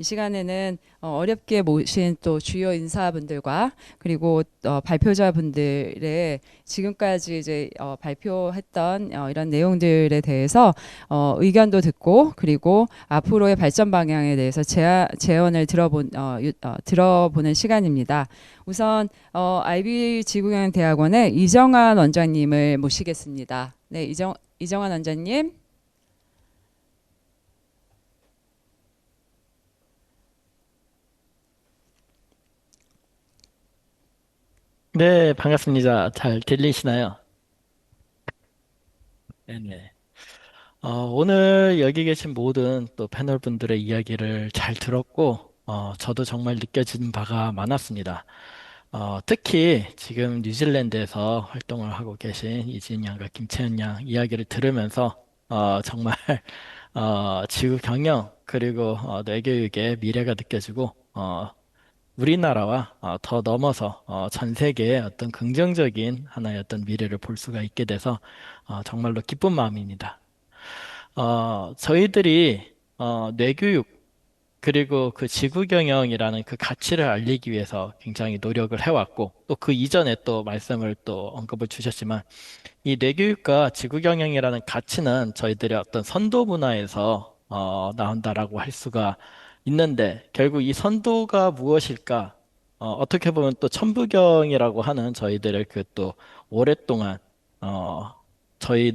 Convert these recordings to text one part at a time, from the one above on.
이 시간에는 어렵게 모신 또 주요 인사분들과 그리고 발표자분들의 지금까지 이제 발표했던 이런 내용들에 대해서 의견도 듣고 그리고 앞으로의 발전 방향에 대해서 제언을 들어보는 시간입니다. 우선 IB 지구경영대학원의 이정환 원장님을 모시겠습니다. 네, 이정환 원장님. 네, 반갑습니다. 잘 들리시나요? 네네. 오늘 여기 계신 모든 또 패널 분들의 이야기를 잘 들었고, 저도 정말 느껴지는 바가 많았습니다. 특히 지금 뉴질랜드에서 활동을 하고 계신 이진 양과 김채연 양 이야기를 들으면서, 정말, 지구 경영, 그리고 뇌교육의 미래가 느껴지고, 우리나라와 더 넘어서 전 세계의 어떤 긍정적인 하나의 어떤 미래를 볼 수가 있게 돼서 정말로 기쁜 마음입니다. 저희들이 뇌교육 그리고 그 지구 경영이라는 그 가치를 알리기 위해서 굉장히 노력을 해왔고 또 그 이전에 또 말씀을 또 언급을 주셨지만 이 뇌교육과 지구 경영이라는 가치는 저희들의 어떤 선도 문화에서 나온다라고 할 수가 있는데 결국 이 선도가 무엇일까? 어떻게 보면 또 천부경이라고 하는 저희들의 그 또 오랫동안 어, 저희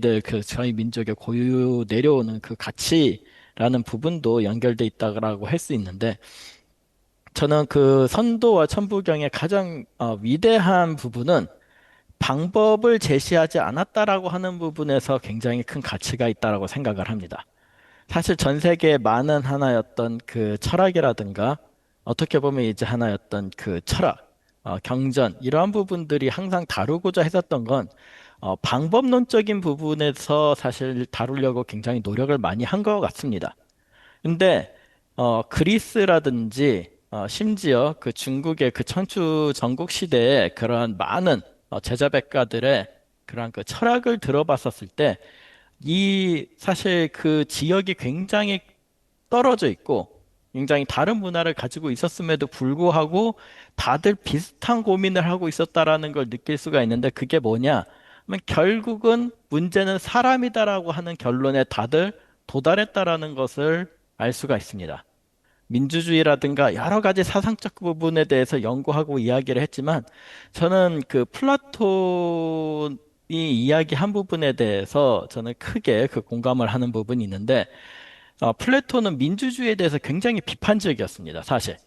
민족의 고유 내려오는 그 가치라는 부분도 연결돼 있다고 할 수 있는데 저는 그 선도와 천부경의 가장 위대한 부분은 방법을 제시하지 않았다라고 하는 부분에서 굉장히 큰 가치가 있다라고 생각을 합니다. 사실 전 세계의 많은 하나였던 그 철학이라든가 어떻게 보면 이제 하나였던 그 철학, 경전 이러한 부분들이 항상 다루고자 했었던 건 방법론적인 부분에서 사실 다루려고 굉장히 노력을 많이 한 것 같습니다. 근데 그리스라든지 심지어 그 중국의 그 천추 전국 시대에 그러한 많은 제자백가들의 그러한 그 철학을 들어봤었을 때 이 사실 그 지역이 굉장히 떨어져 있고 굉장히 다른 문화를 가지고 있었음에도 불구하고 다들 비슷한 고민을 하고 있었다라는 걸 느낄 수가 있는데 그게 뭐냐? 하면 결국은 문제는 사람이다라고 하는 결론에 다들 도달했다라는 것을 알 수가 있습니다. 민주주의라든가 여러 가지 사상적 부분에 대해서 연구하고 이야기를 했지만 저는 그 플라톤이 이야기한 부분에 대해서 저는 크게 그 공감을 하는 부분이 있는데 플라톤은 민주주의에 대해서 굉장히 비판적이었습니다. 사실.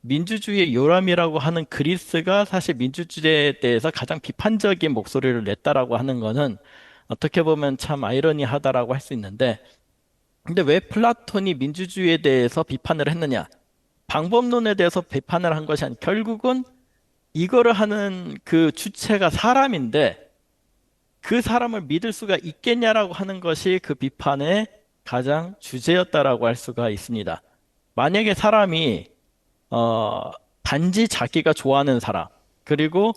민주주의의 요람이라고 하는 그리스가 사실 민주주의에 대해서 가장 비판적인 목소리를 냈다라고 하는 거는 어떻게 보면 참 아이러니하다라고 할 수 있는데 근데 왜 플라톤이 민주주의에 대해서 비판을 했느냐? 방법론에 대해서 비판을 한 것이 아니 결국은 이거를 하는 그 주체가 사람인데 그 사람을 믿을 수가 있겠냐라고 하는 것이 그 비판의 가장 주제였다라고 할 수가 있습니다. 만약에 사람이 단지 자기가 좋아하는 사람 그리고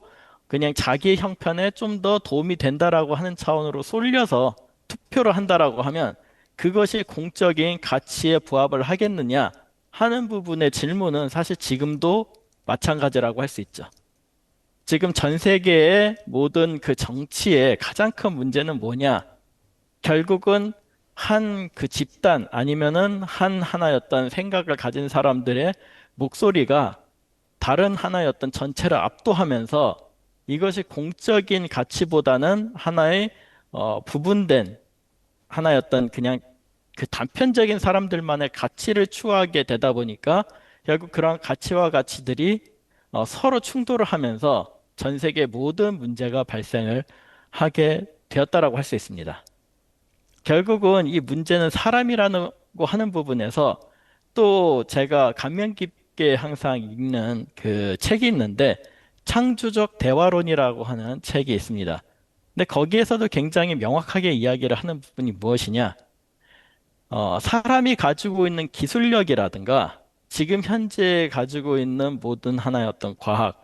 그냥 자기의 형편에 좀 더 도움이 된다라고 하는 차원으로 쏠려서 투표를 한다라고 하면 그것이 공적인 가치에 부합을 하겠느냐 하는 부분의 질문은 사실 지금도 마찬가지라고 할 수 있죠. 지금 전 세계의 모든 그 정치의 가장 큰 문제는 뭐냐? 결국은 한 그 집단 아니면은 한 하나였던 생각을 가진 사람들의 목소리가 다른 하나의 어떤 전체를 압도하면서 이것이 공적인 가치보다는 하나의 부분된 하나였던 그냥 그 단편적인 사람들만의 가치를 추구하게 되다 보니까 결국 그런 가치와 가치들이 서로 충돌을 하면서 전 세계 모든 문제가 발생을 하게 되었다라고 할 수 있습니다. 결국은 이 문제는 사람이라고 하는 부분에서 또 제가 감명 깊게 항상 읽는 그 책이 있는데 창조적 대화론이라고 하는 책이 있습니다. 근데 거기에서도 굉장히 명확하게 이야기를 하는 부분이 무엇이냐? 사람이 가지고 있는 기술력이라든가 지금 현재 가지고 있는 모든 하나의 어떤 과학,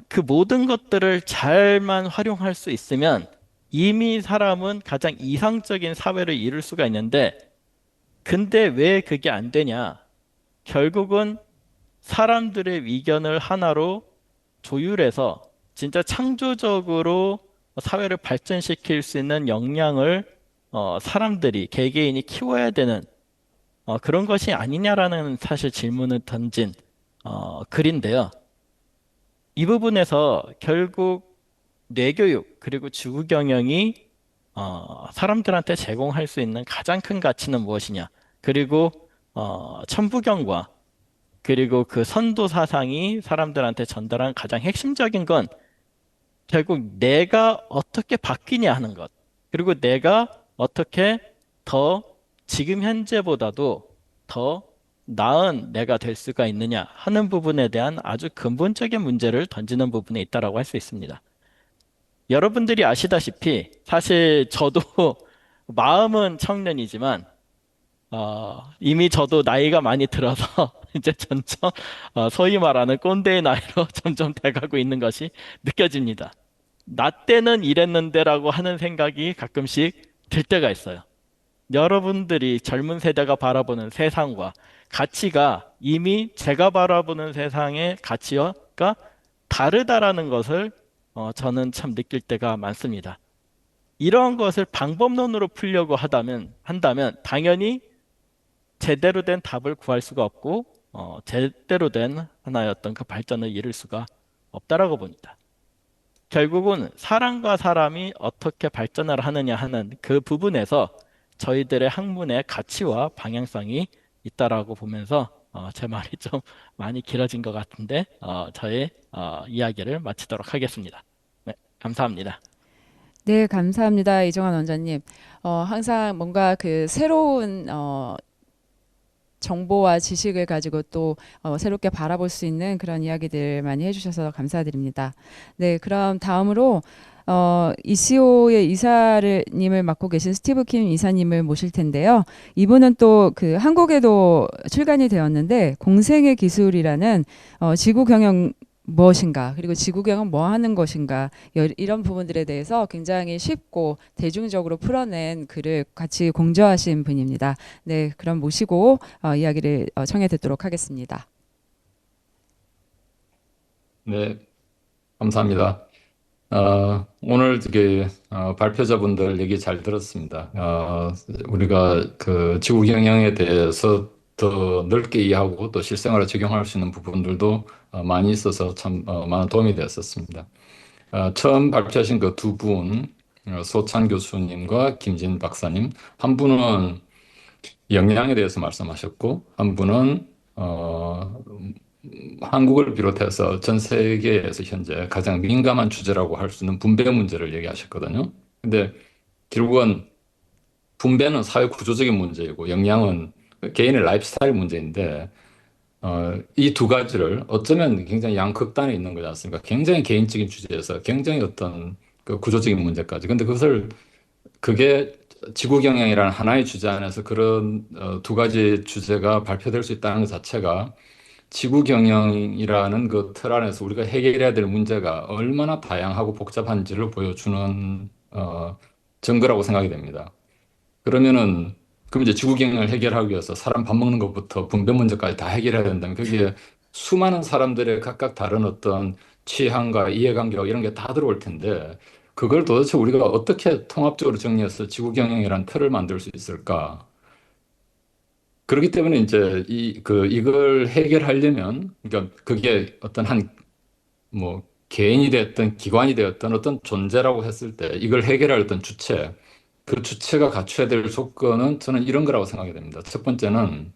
그 모든 것들을 잘만 활용할 수 있으면 이미 사람은 가장 이상적인 사회를 이룰 수가 있는데, 근데 왜 그게 안 되냐? 결국은 사람들의 의견을 하나로 조율해서 진짜 창조적으로 사회를 발전시킬 수 있는 역량을 사람들이 개개인이 키워야 되는 그런 것이 아니냐라는 사실 질문을 던진 글인데요. 이 부분에서 결국 뇌교육 그리고 지구 경영이 사람들한테 제공할 수 있는 가장 큰 가치는 무엇이냐? 그리고 천부경과 그리고 그 선도 사상이 사람들한테 전달한 가장 핵심적인 건 결국 내가 어떻게 바뀌냐 하는 것. 그리고 내가 어떻게 더 지금 현재보다도 더 나은 내가 될 수가 있느냐 하는 부분에 대한 아주 근본적인 문제를 던지는 부분에 있다라고 할 수 있습니다. 여러분들이 아시다시피 사실 저도 마음은 청년이지만 이미 저도 나이가 많이 들어서 이제 점점 소위 말하는 꼰대의 나이로 점점 돼가고 있는 것이 느껴집니다. 나 때는 이랬는데라고 하는 생각이 가끔씩 들 때가 있어요. 여러분들이 젊은 세대가 바라보는 세상과 가치가 이미 제가 바라보는 세상의 가치가 다르다라는 것을 저는 참 느낄 때가 많습니다. 이러한 것을 방법론으로 풀려고 한다면 당연히 제대로 된 답을 구할 수가 없고 제대로 된 하나의 어떤 그 발전을 이룰 수가 없다라고 봅니다. 결국은 사람과 사람이 어떻게 발전을 하느냐 하는 그 부분에서 저희들의 학문의 가치와 방향성이 있다라고 보면서 제 말이 좀 많이 길어진 것 같은데 저의 이야기를 마치도록 하겠습니다. 네, 감사합니다. 네, 감사합니다. 이정환 원장님. 항상 뭔가 그 새로운 정보와 지식을 가지고 또 새롭게 바라볼 수 있는 그런 이야기들 많이 해주셔서 감사드립니다. 네, 그럼 다음으로 이시오의 이사님을 맡고 계신 스티브 킴 이사님을 모실 텐데요. 이분은 또 그 한국에도 출간이 되었는데 공생의 기술이라는 지구 경영 무엇인가 그리고 지구 경영 뭐 하는 것인가 이런 부분들에 대해서 굉장히 쉽고 대중적으로 풀어낸 글을 같이 공저하신 분입니다. 네, 그럼 모시고 이야기를 청해 듣도록 하겠습니다. 네, 감사합니다. 오늘 되게 발표자분들 얘기 잘 들었습니다. 우리가 그 지구 경영에 대해서 더 넓게 이해하고 또 실생활에 적용할 수 있는 부분들도 많이 있어서 참 많은 도움이 되었었습니다. 처음 발표하신 그 두 분, 소찬 교수님과 김진 박사님, 한 분은 역량에 대해서 말씀하셨고, 한 분은 한국을 비롯해서 전 세계에서 현재 가장 민감한 주제라고 할 수 있는 분배 문제를 얘기하셨거든요. 근데 결국은 분배는 사회 구조적인 문제이고 역량은 개인의 라이프스타일 문제인데 이 두 가지를 어쩌면 굉장히 양극단에 있는 거지 않습니까? 굉장히 개인적인 주제에서 굉장히 어떤 그 구조적인 문제까지. 근데 그게 지구 경영이라는 하나의 주제 안에서 그런 두 가지 주제가 발표될 수 있다는 것 자체가 지구 경영이라는 그 틀 안에서 우리가 해결해야 될 문제가 얼마나 다양하고 복잡한지를 보여주는 증거라고 생각이 됩니다. 그럼 이제 지구 경영을 해결하기 위해서 사람 밥 먹는 것부터 분배 문제까지 다 해결해야 된다면 거기에 수많은 사람들의 각각 다른 어떤 취향과 이해관계와 이런 게 다 들어올 텐데 그걸 도대체 우리가 어떻게 통합적으로 정리해서 지구 경영이라는 틀을 만들 수 있을까? 그렇기 때문에 이제 이걸 해결하려면, 그러니까 그게 어떤 뭐, 개인이 되었던 기관이 되었던 어떤 존재라고 했을 때 이걸 해결할 어떤 주체, 그 주체가 갖춰야 될 조건은 저는 이런 거라고 생각이 됩니다. 첫 번째는,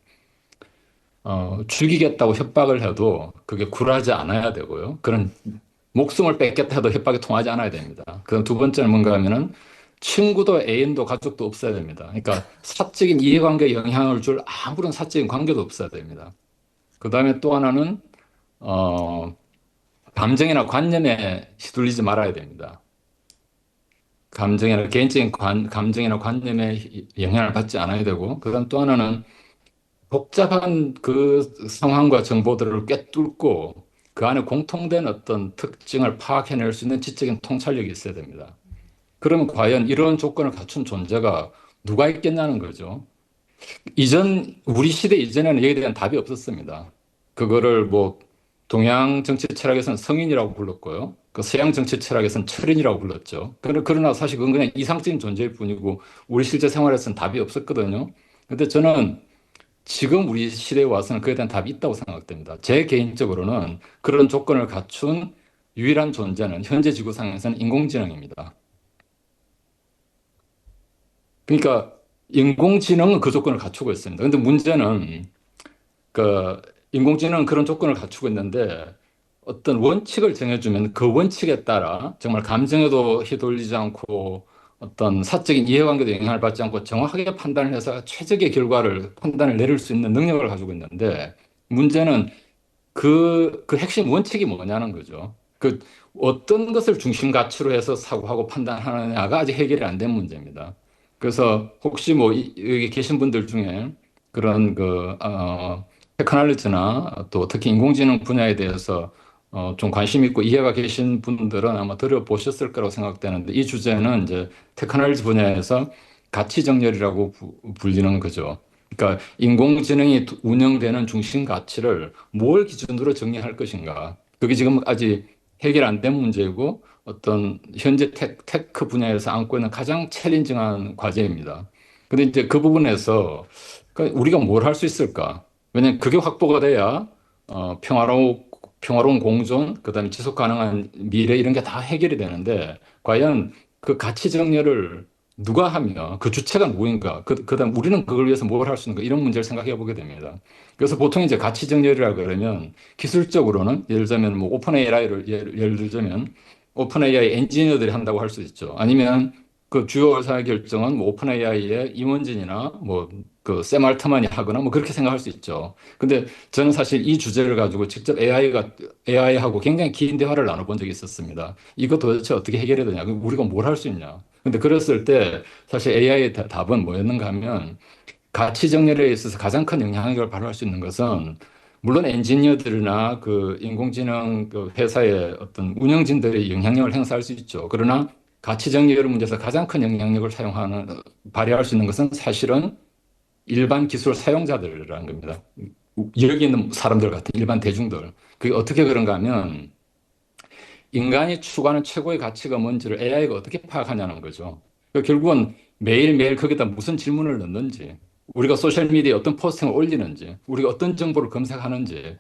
죽이겠다고 협박을 해도 그게 굴하지 않아야 되고요. 그런 목숨을 뺏겠다 해도 협박이 통하지 않아야 됩니다. 그럼 두 번째는 뭔가 하면은 친구도 애인도 가족도 없어야 됩니다. 그러니까 사적인 이해관계에 영향을 줄 아무런 사적인 관계도 없어야 됩니다. 그 다음에 또 하나는 어, 감정이나 관념에 휘둘리지 말아야 됩니다. 개인적인 감정이나 관념에 영향을 받지 않아야 되고, 그다음 또 하나는 복잡한 그 상황과 정보들을 꿰뚫고 그 안에 공통된 어떤 특징을 파악해낼 수 있는 지적인 통찰력이 있어야 됩니다. 그러면 과연 이런 조건을 갖춘 존재가 누가 있겠냐는 거죠. 우리 시대 이전에는 여기에 대한 답이 없었습니다. 그거를 뭐 동양 정치 철학에서는 성인이라고 불렀고요. 그 서양 정치 철학에서는 철인이라고 불렀죠. 그러나 사실 그건 그냥 이상적인 존재일 뿐이고 우리 실제 생활에서는 답이 없었거든요. 근데 저는 지금 우리 시대에 와서는 그에 대한 답이 있다고 생각됩니다. 제 개인적으로는 그런 조건을 갖춘 유일한 존재는 현재 지구상에서는 인공지능입니다. 그러니까 인공지능은 그 조건을 갖추고 있습니다. 근데 문제는 그 인공지능은 그런 조건을 갖추고 있는데 어떤 원칙을 정해주면 그 원칙에 따라 정말 감정에도 휘둘리지 않고 어떤 사적인 이해관계도 영향을 받지 않고 정확하게 판단을 해서 최적의 결과를 판단을 내릴 수 있는 능력을 가지고 있는데 문제는 그 핵심 원칙이 뭐냐는 거죠. 그 어떤 것을 중심 가치로 해서 사고하고 판단하느냐가 아직 해결이 안 된 문제입니다. 그래서 혹시 뭐 여기 계신 분들 중에 그런 테크놀로지나 또 특히 인공지능 분야에 대해서 좀 관심 있고 이해가 계신 분들은 아마 들어보셨을 거라고 생각되는데 이 주제는 이제 테크놀로지 분야에서 가치 정렬이라고 불리는 거죠. 그러니까 인공지능이 운영되는 중심 가치를 뭘 기준으로 정의할 것인가. 그게 지금 아직 해결 안 된 문제이고 어떤 현재 테크 분야에서 안고 있는 가장 챌린징한 과제입니다. 근데 이제 그 부분에서 그러니까 우리가 뭘 할 수 있을까? 왜냐하면 그게 확보가 돼야 평화로운 공존, 그다음에 지속 가능한 미래 이런 게 다 해결이 되는데 과연 그 가치 정렬을 누가 하며 그 주체가 누구인가? 그다음 우리는 그걸 위해서 뭘 할 수 있는가? 이런 문제를 생각해 보게 됩니다. 그래서 보통 이제 가치 정렬이라 그러면 기술적으로는 예를 들자면 뭐 오픈 AI를 예를 들자면 오픈 AI 엔지니어들이 한다고 할 수 있죠. 아니면 그 주요 의사 결정은 뭐 오픈 AI의 임원진이나 뭐 샘 알트만이 하거나 뭐 그렇게 생각할 수 있죠. 근데 저는 사실 이 주제를 가지고 직접 AI하고 굉장히 긴 대화를 나눠본 적이 있었습니다. 이거 도대체 어떻게 해결해야 되냐? 우리가 뭘 할 수 있냐? 근데 그랬을 때 사실 AI의 답은 뭐였는가 하면 가치 정렬에 있어서 가장 큰 영향력을 발휘할 수 있는 것은 물론 엔지니어들이나 그 인공지능 그 회사의 어떤 운영진들의 영향력을 행사할 수 있죠. 그러나 가치 정렬 문제에서 가장 큰 영향력을 발휘할 수 있는 것은 사실은 일반 기술 사용자들이라는 겁니다. 여기 있는 사람들 같은 일반 대중들. 그게 어떻게 그런가 하면 인간이 추구하는 최고의 가치가 뭔지를 AI가 어떻게 파악하냐는 거죠. 결국은 매일매일 거기다 무슨 질문을 넣는지, 우리가 소셜미디어에 어떤 포스팅을 올리는지, 우리가 어떤 정보를 검색하는지,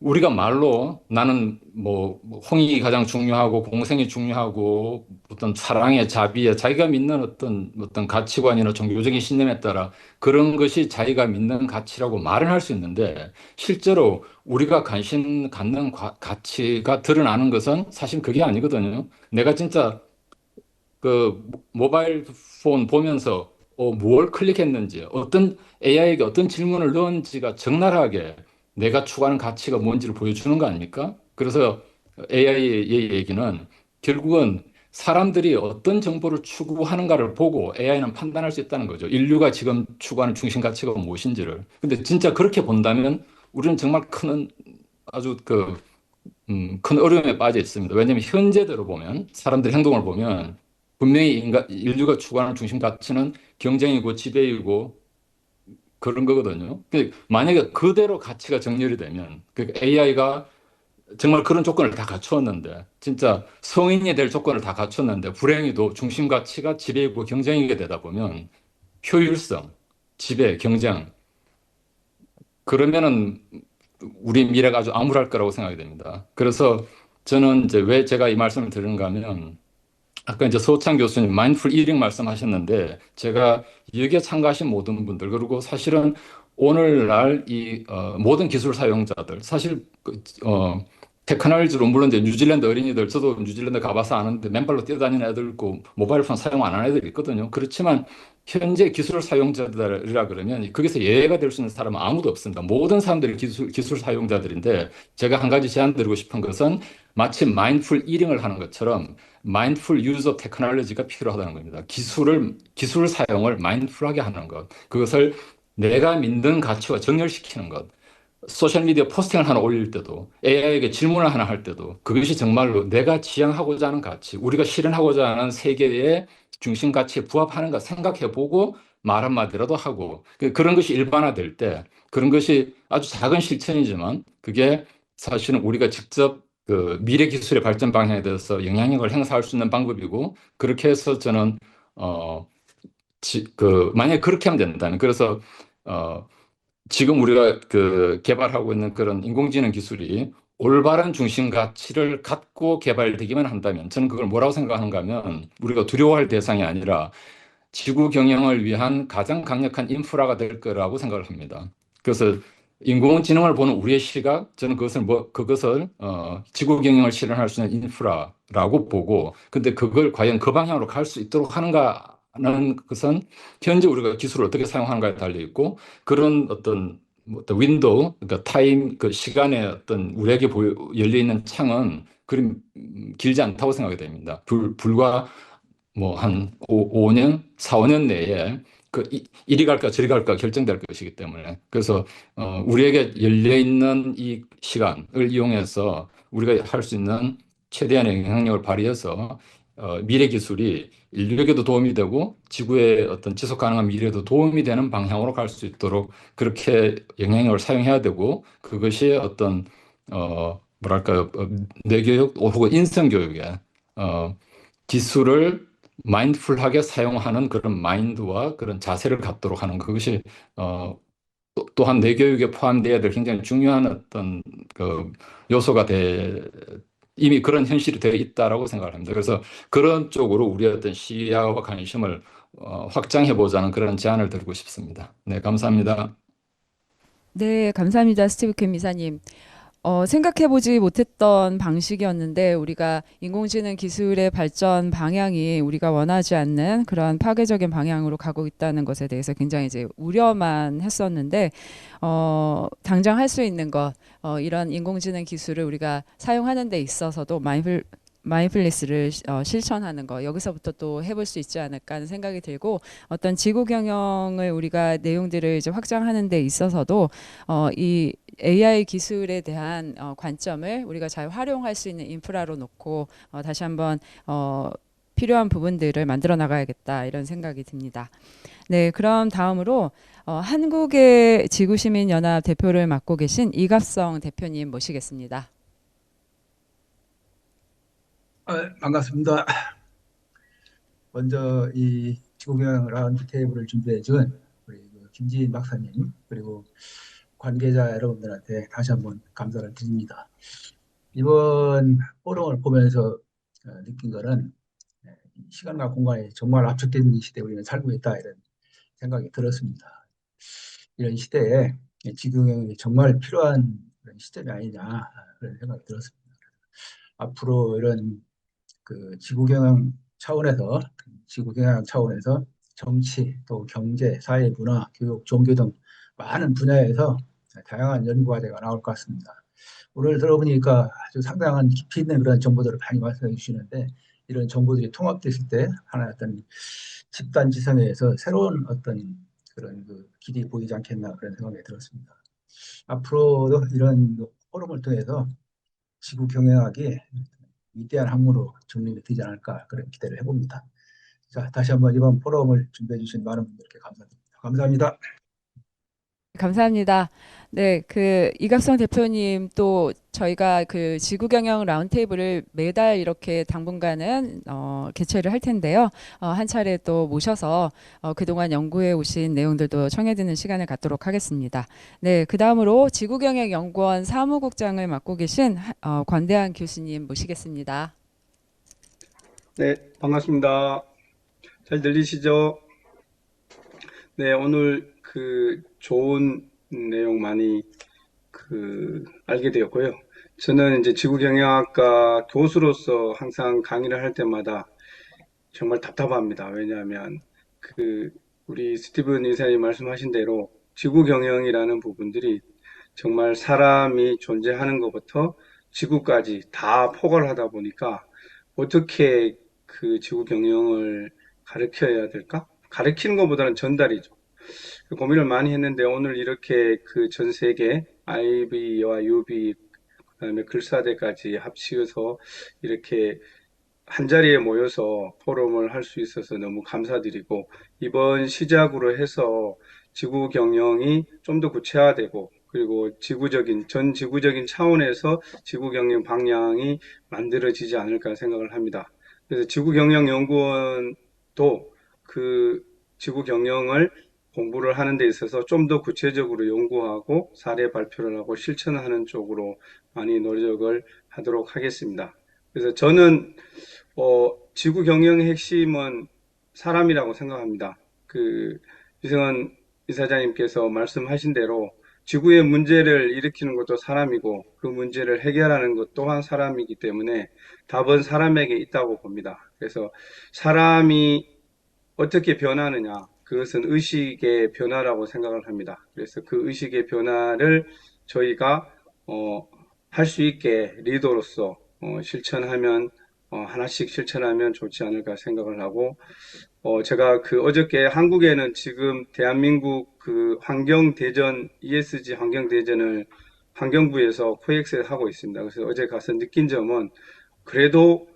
우리가 말로 나는 뭐 홍익이 가장 중요하고 공생이 중요하고 어떤 사랑의 자비에 자기가 믿는 어떤 가치관이나 종교적인 신념에 따라 그런 것이 자기가 믿는 가치라고 말은 할 수 있는데 실제로 우리가 관심 갖는 가치가 드러나는 것은 사실 그게 아니거든요. 내가 진짜 그 모바일 폰 보면서 뭘 클릭했는지, 어떤 AI에게 어떤 질문을 넣은지가 적나라하게 내가 추구하는 가치가 뭔지를 보여주는 거 아닙니까? 그래서 AI의 얘기는 결국은 사람들이 어떤 정보를 추구하는가를 보고 AI는 판단할 수 있다는 거죠. 인류가 지금 추구하는 중심 가치가 무엇인지를. 근데 진짜 그렇게 본다면 우리는 정말 아주 큰 어려움에 빠져 있습니다. 왜냐하면 현재대로 보면 사람들의 행동을 보면 분명히 인류가 추구하는 중심 가치는 경쟁이고 지배이고 그런 거거든요. 만약에 그대로 가치가 정렬이 되면 AI가 정말 그런 조건을 다 갖추었는데 진짜 성인이 될 조건을 다 갖췄는데 불행히도 중심 가치가 지배이고 경쟁이게 되다 보면 효율성, 지배, 경쟁 그러면은 우리 미래가 아주 암울할 거라고 생각이 됩니다. 그래서 저는 이제 왜 제가 이 말씀을 드리는가 하면 아까 이제 소창 교수님 마인드풀 이팅 말씀하셨는데 제가 여기에 참가하신 모든 분들 그리고 사실은 오늘날 이 모든 기술 사용자들 사실 테크놀로지로 물론 이제 뉴질랜드 어린이들 저도 뉴질랜드 가봐서 아는데 맨발로 뛰어다니는 애들 있고 모바일폰 사용 안 하는 애들 있거든요. 그렇지만 현재 기술 사용자들이라 그러면 거기서 예외가 될 수 있는 사람은 아무도 없습니다. 모든 사람들이 기술 사용자들인데 제가 한 가지 제안드리고 싶은 것은 마치 마인드풀 이팅을 하는 것처럼 마인드풀 유저 테크놀로지가 필요하다는 겁니다. 기술 사용을 마인드풀하게 하는 것. 그것을 내가 믿는 가치와 정렬시키는 것. 소셜미디어 포스팅을 하나 올릴 때도 AI에게 질문을 하나 할 때도 그것이 정말로 내가 지향하고자 하는 가치, 우리가 실현하고자 하는 세계의 중심 가치에 부합하는가 생각해 보고 말 한마디라도 하고 그런 것이 일반화될 때 그런 것이 아주 작은 실천이지만 그게 사실은 우리가 직접 그 미래 기술의 발전 방향에 대해서 영향력을 행사할 수 있는 방법이고 그렇게 해서 저는 어, 만약에 그렇게 하면 된다는 그래서 어, 지금 우리가 그 개발하고 있는 그런 인공지능 기술이 올바른 중심 가치를 갖고 개발되기만 한다면 저는 그걸 뭐라고 생각하는가 하면 우리가 두려워할 대상이 아니라 지구 경영을 위한 가장 강력한 인프라가 될 거라고 생각을 합니다. 그래서 인공지능을 보는 우리의 시각, 저는 그것을 지구 경영을 실현할 수 있는 인프라라고 보고, 근데 그걸 과연 그 방향으로 갈 수 있도록 하는가는 것은 현재 우리가 기술을 어떻게 사용하는가에 달려 있고, 그런 어떤 뭐 어떤 윈도우, 그러니까 타임, 그 시간의 어떤 우리에게 열려 있는 창은 그리 길지 않다고 생각이 됩니다. 불과 뭐 한 5년, 4, 5년 내에 이리 갈까 저리 갈까 결정될 것이기 때문에 그래서 우리에게 열려 있는 이 시간을 이용해서 우리가 할 수 있는 최대한의 영향력을 발휘해서 미래 기술이 인류에게도 도움이 되고 지구의 어떤 지속 가능한 미래에도 도움이 되는 방향으로 갈 수 있도록 그렇게 영향력을 사용해야 되고 그것이 어떤 뭐랄까요 뇌교육 혹은 인성교육에 기술을 마인드풀하게 사용하는 그런 마인드와 그런 자세를 갖도록 하는 그것이 또한 내 교육에 포함되어야 될 굉장히 중요한 어떤 그 요소가 이미 그런 현실이 되어 있다라고 생각을 합니다. 그래서 그런 쪽으로 우리의 어떤 시야와 관심을 확장해 보자는 그런 제안을 드리고 싶습니다. 네, 감사합니다. 네, 감사합니다. 스티브 캠 이사님. 생각해보지 못했던 방식이었는데 우리가 인공지능 기술의 발전 방향이 우리가 원하지 않는 그런 파괴적인 방향으로 가고 있다는 것에 대해서 굉장히 이제 우려만 했었는데 당장 할 수 있는 것 이런 인공지능 기술을 우리가 사용하는 데 있어서도 마인드풀니스를 실천하는 거 여기서부터 또 해볼 수 있지 않을까 하는 생각이 들고 어떤 지구 경영을 우리가 내용들을 이제 확장하는 데 있어서도 이 AI 기술에 대한 관점을 우리가 잘 활용할 수 있는 인프라로 놓고 다시 한번 필요한 부분들을 만들어 나가야겠다 이런 생각이 듭니다. 네, 그럼 다음으로 한국의 지구시민연합 대표를 맡고 계신 이갑성 대표님 모시겠습니다. 반갑습니다. 먼저 이 지구경영 라운드 테이블을 준비해준 우리 김지인 박사님 그리고 관계자 여러분들한테 다시 한번 감사를 드립니다. 이번 포럼을 보면서 느낀 거는 시간과 공간이 정말 압축된 시대에 우리는 살고 있다 이런 생각이 들었습니다. 이런 시대에 지구경영이 정말 필요한 그런 시점이 아니냐 그런 생각이 들었습니다. 앞으로 이런 그 지구경영 차원에서 정치, 또 경제, 사회, 문화, 교육, 종교 등 많은 분야에서 다양한 연구 과제가 나올 것 같습니다. 오늘 들어보니까 아주 상당한 깊이 있는 그런 정보들을 많이 말씀해 주시는데 이런 정보들이 통합됐을 때 하나의 어떤 집단 지성에서 새로운 어떤 그런 그 길이 보이지 않겠나 그런 생각이 들었습니다. 앞으로도 이런 포럼을 통해서 지구 경영학이 위대한 학문으로 정립이 되지 않을까 그런 기대를 해봅니다. 자, 다시 한번 이번 포럼을 준비해 주신 많은 분들께 감사드립니다. 감사합니다. 감사합니다. 네, 그 이갑성 대표님 또 저희가 그 지구경영 라운드테이블을 매달 이렇게 당분간은 개최를 할 텐데요. 한 차례 또 모셔서 그동안 연구해 오신 내용들도 청해 듣는 시간을 갖도록 하겠습니다. 네, 그 다음으로 지구경영연구원 사무국장을 맡고 계신 권대한 교수님 모시겠습니다. 네, 반갑습니다. 잘 들리시죠? 네, 오늘 그 좋은 내용 많이 알게 되었고요. 저는 이제 지구경영학과 교수로서 항상 강의를 할 때마다 정말 답답합니다. 왜냐하면 우리 스티븐 이사님 말씀하신 대로 지구경영이라는 부분들이 정말 사람이 존재하는 것부터 지구까지 다 포괄하다 보니까 어떻게 그 지구 경영을 가르쳐야 될까? 가르치는 것보다는 전달이죠. 고민을 많이 했는데 오늘 이렇게 그 전 세계 IB와 UB 그다음에 글사대까지 합치어서 이렇게 한자리에 모여서 포럼을 할 수 있어서 너무 감사드리고, 이번 시작으로 해서 지구 경영이 좀 더 구체화되고, 그리고 전 지구적인 차원에서 지구 경영 방향이 만들어지지 않을까 생각을 합니다. 그래서 지구경영연구원도 그 지구 경영을 공부를 하는 데 있어서 좀 더 구체적으로 연구하고 사례 발표를 하고 실천하는 쪽으로 많이 노력을 하도록 하겠습니다. 그래서 저는 지구 경영의 핵심은 사람이라고 생각합니다. 유승헌 이사장님께서 말씀하신 대로 지구의 문제를 일으키는 것도 사람이고 그 문제를 해결하는 것 또한 사람이기 때문에 답은 사람에게 있다고 봅니다. 그래서 사람이 어떻게 변하느냐, 그것은 의식의 변화라고 생각을 합니다. 그래서 그 의식의 변화를 저희가 할 수 있게 리더로서 실천하면 하나씩 실천하면 좋지 않을까 생각을 하고, 제가 어저께 한국에는 지금 대한민국 환경대전, ESG 환경대전을 환경부에서 코엑스에 하고 있습니다. 그래서 어제 가서 느낀 점은 그래도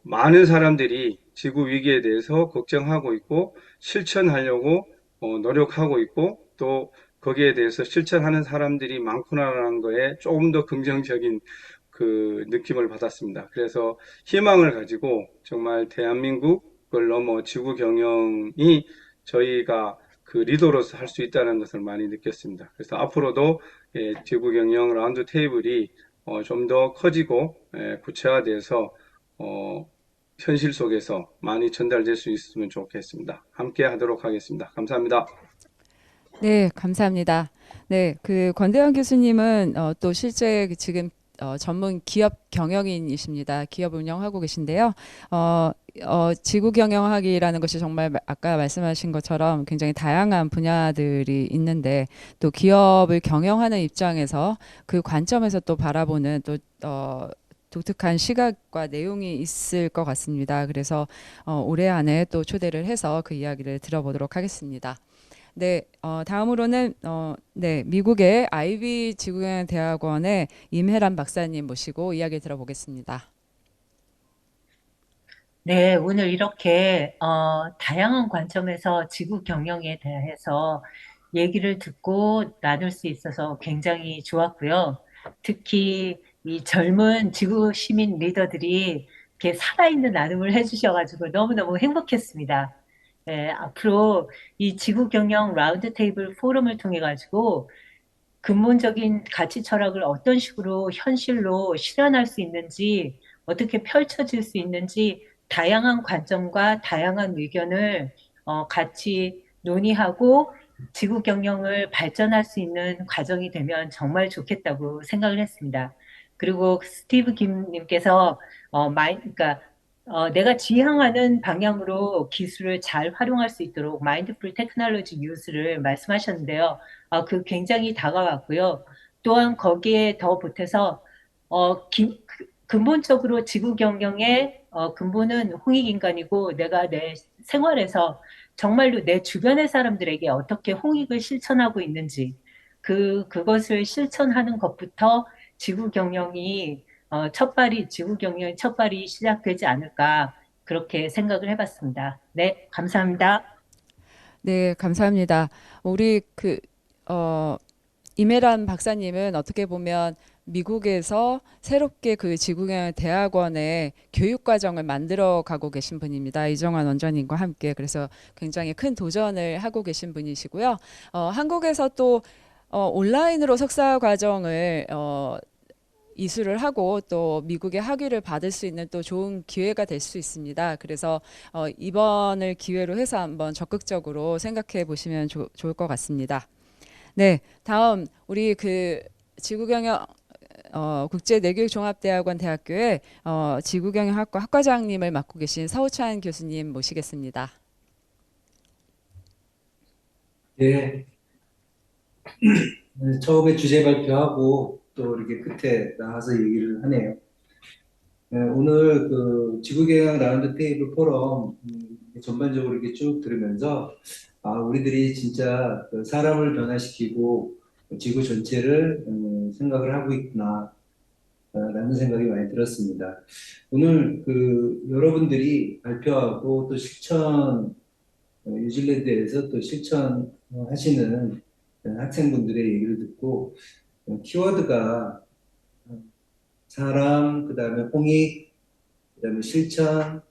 많은 사람들이 지구 위기에 대해서 걱정하고 있고 실천하려고 노력하고 있고 또 거기에 대해서 실천하는 사람들이 많구나라는 거에 조금 더 긍정적인 느낌을 받았습니다. 그래서 희망을 가지고 정말 대한민국을 넘어 지구 경영이 저희가 리더로서 할 수 있다는 것을 많이 느꼈습니다. 그래서 앞으로도 지구 경영 라운드 테이블이 좀 더 커지고 구체화돼서 현실 속에서 많이 전달될 수 있으면 좋겠습니다. 함께 하도록 하겠습니다. 감사합니다. 네, 감사합니다. 네, 권대현 교수님은 또 실제 지금 전문 기업 경영인이십니다. 기업을 운영하고 계신데요. 지구 경영학이라는 것이 정말 아까 말씀하신 것처럼 굉장히 다양한 분야들이 있는데 또 기업을 경영하는 입장에서 그 관점에서 또 바라보는 또 독특한 시각과 내용이 있을 것 같습니다. 그래서 올해 안에 또 초대를 해서 그 이야기를 들어보도록 하겠습니다. 네, 다음으로는 네, 미국의 아이비 지구경영대학원의 임혜란 박사님 모시고 이야기 들어보겠습니다. 네, 오늘 이렇게 다양한 관점에서 지구 경영에 대해서 얘기를 듣고 나눌 수 있어서 굉장히 좋았고요. 특히 이 젊은 지구 시민 리더들이 이렇게 살아있는 나눔을 해주셔가지고 너무너무 행복했습니다. 네, 앞으로 이 지구 경영 라운드 테이블 포럼을 통해 가지고 근본적인 가치 철학을 어떤 식으로 현실로 실현할 수 있는지, 어떻게 펼쳐질 수 있는지 다양한 관점과 다양한 의견을 같이 논의하고 지구 경영을 발전할 수 있는 과정이 되면 정말 좋겠다고 생각을 했습니다. 그리고 스티브 김님께서 그러니까 내가 지향하는 방향으로 기술을 잘 활용할 수 있도록 마인드풀 테크놀로지 유즈를 말씀하셨는데요. 굉장히 다가왔고요. 또한 거기에 더 보태서 근본적으로 지구 경영의 근본은 홍익인간이고 내가 내 생활에서 정말로 내 주변의 사람들에게 어떻게 홍익을 실천하고 있는지 그것을 실천하는 것부터 지구 경영이 지구 경영의 첫발이 시작되지 않을까 그렇게 생각을 해봤습니다. 네, 감사합니다. 네, 감사합니다. 우리 임혜란 박사님은 어떻게 보면 미국에서 새롭게 지구경영 대학원의 교육 과정을 만들어 가고 계신 분입니다. 이정환 원장님과 함께. 그래서 굉장히 큰 도전을 하고 계신 분이시고요. 한국에서 또 온라인으로 석사 과정을 이수를 하고 또 미국의 학위를 받을 수 있는 또 좋은 기회가 될 수 있습니다. 그래서 이번을 기회로 해서 한번 적극적으로 생각해 보시면 좋을 것 같습니다. 네, 다음 우리 지구경영 국제내교육종합대학원 대학교의 지구경영학과 학과장님을 맡고 계신 서우찬 교수님 모시겠습니다. 네, 처음에 주제 발표하고 또 이렇게 끝에 나와서 얘기를 하네요. 오늘 지구경영 라운드 테이블 포럼 전반적으로 이렇게 쭉 들으면서 우리들이 진짜 사람을 변화시키고 지구 전체를 생각을 하고 있구나. 라는 생각이 많이 들었습니다. 오늘 여러분들이 발표하고 또 뉴질랜드에서 또 실천하시는 학생분들의 얘기를 듣고 키워드가 사람, 그 다음에 홍익, 그 다음에 실천,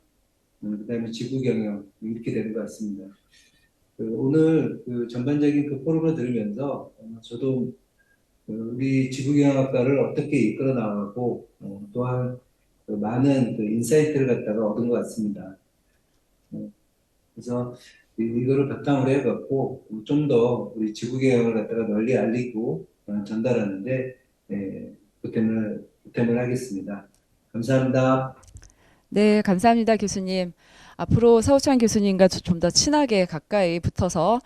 그 다음에 지구 경영 이렇게 되는 것 같습니다. 오늘 전반적인 포럼을 들으면서 저도 우리 지구경영학과를 어떻게 이끌어 나가고 또한 많은 인사이트를 갖다가 얻은 것 같습니다. 그래서 이거를 바탕으로 해갖고 좀 더 우리 지구경영을 갖다가 널리 알리고 전달하는데 보탬을 하겠습니다. 감사합니다. 네, 감사합니다, 교수님. 앞으로 서우찬 교수님과 좀 더 친하게 가까이 붙어서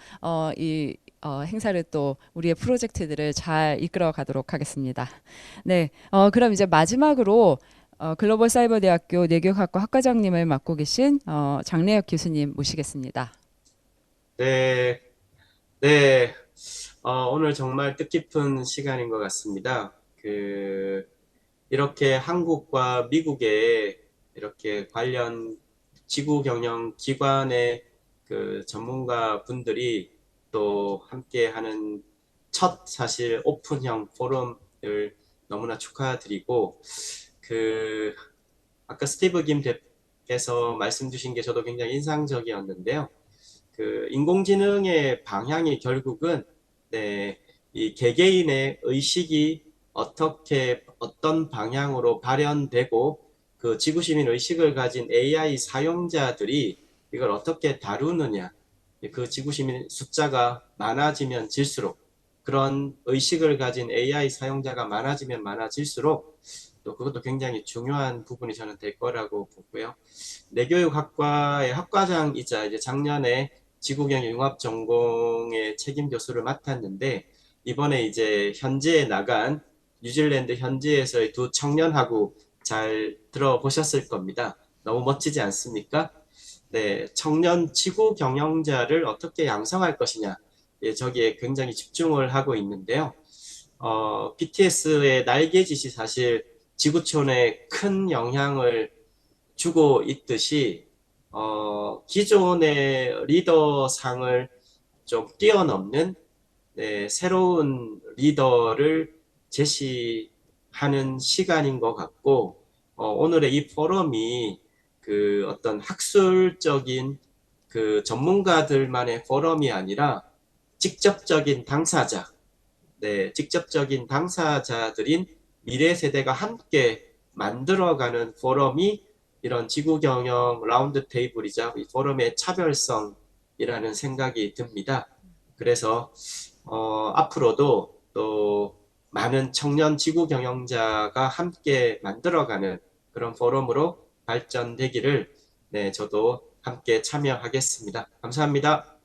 행사를 또 우리의 프로젝트들을 잘 이끌어 가도록 하겠습니다. 네, 그럼 이제 마지막으로 글로벌 사이버 대학교 내교학과 학과장님을 맡고 계신 장래혁 교수님 모시겠습니다. 네, 네. 오늘 정말 뜻깊은 시간인 것 같습니다. 이렇게 한국과 미국의 이렇게 관련 지구 경영 기관의 전문가 분들이 또 함께하는 첫 사실 오픈형 포럼을 너무나 축하드리고 아까 스티브 김 대표께서 말씀 주신 게 저도 굉장히 인상적이었는데요. 인공지능의 방향이 결국은 이 개개인의 의식이 어떤 방향으로 발현되고 지구시민 의식을 가진 AI 사용자들이 이걸 어떻게 다루느냐, 지구시민 숫자가 많아지면 질수록 그런 의식을 가진 AI 사용자가 많아지면 많아질수록 또 그것도 굉장히 중요한 부분이 저는 될 거라고 보고요. 내교육학과의 학과장이자 이제 작년에 지구경영 융합 전공의 책임 교수를 맡았는데 이번에 이제 현지에 나간 뉴질랜드 현지에서의 두 청년하고 잘 들어보셨을 겁니다. 너무 멋지지 않습니까? 네, 청년 지구 경영자를 어떻게 양성할 것이냐, 저기에 굉장히 집중을 하고 있는데요. BTS의 날개짓이 사실 지구촌에 큰 영향을 주고 있듯이 기존의 리더상을 좀 뛰어넘는 새로운 리더를 제시하는 시간인 것 같고 오늘의 이 포럼이 어떤 학술적인 전문가들만의 포럼이 아니라 직접적인 당사자들인 미래 세대가 함께 만들어가는 포럼이 이런 지구경영 라운드 테이블이자 이 포럼의 차별성이라는 생각이 듭니다. 그래서 앞으로도 또 많은 청년 지구경영자가 함께 만들어가는 그런 포럼으로 발전되기를 저도 함께 참여하겠습니다. 감사합니다.